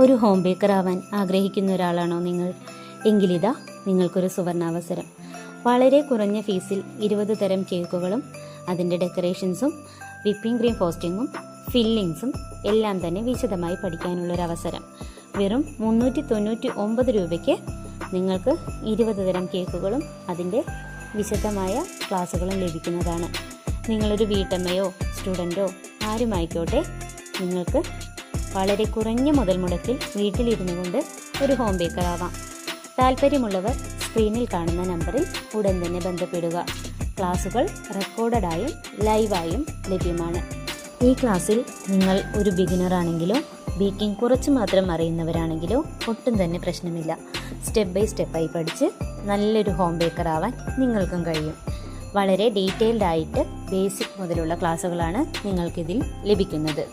ഒരു home Baker ആവാൻ ആഗ്രഹിക്കുന്ന ഒരാളാണോ നിങ്ങൾ? എങ്കിലിതാ നിങ്ങൾക്കൊരു സുവർണാവസരം. വളരെ കുറഞ്ഞ ഫീസിൽ 20 തരം കേക്കുകളും അതിൻ്റെ ഡെക്കറേഷൻസും വിപ്പിംഗ് ക്രീം ഫ്രോസ്റ്റിങ്ങും ഫില്ലിങ്സും എല്ലാം തന്നെ വിശദമായി പഠിക്കാനുള്ളൊരവസരം. വെറും 399 രൂപയ്ക്ക് നിങ്ങൾക്ക് 20 തരം കേക്കുകളും അതിൻ്റെ വിശദമായ ക്ലാസ്സുകളും ലഭിക്കുന്നതാണ്. നിങ്ങളൊരു വീട്ടമ്മയോ സ്റ്റുഡൻറ്റോ ആരുമായിക്കോട്ടെ, നിങ്ങൾക്ക് വളരെ കുറഞ്ഞ മുതൽ മുടക്കിൽ വീട്ടിലിരുന്നു കൊണ്ട് ഒരു ഹോം ബേക്കർ ആവാം. താല്പര്യമുള്ളവർ സ്ക്രീനിൽ കാണുന്ന നമ്പറിൽ ഉടൻ തന്നെ ബന്ധപ്പെടുക. ക്ലാസുകൾ റെക്കോർഡഡായും ലൈവായും ലഭ്യമാണ്. ഈ ക്ലാസ്സിൽ നിങ്ങൾ ഒരു ബിഗിനർ ആണെങ്കിലോ ബേക്കിംഗ് കുറച്ച് മാത്രം അറിയുന്നവരാണെങ്കിലോ ഒട്ടും തന്നെ പ്രശ്നമില്ല. സ്റ്റെപ്പ് ബൈ സ്റ്റെപ്പായി പഠിച്ച് നല്ലൊരു ഹോം ബേക്കർ ആവാൻ നിങ്ങൾക്കും കഴിയും. വളരെ ഡീറ്റെയിൽഡ് ആയിട്ട് ബേസിക് മുതലുള്ള ക്ലാസ്സുകളാണ് നിങ്ങൾക്കിതിൽ ലഭിക്കുന്നത്.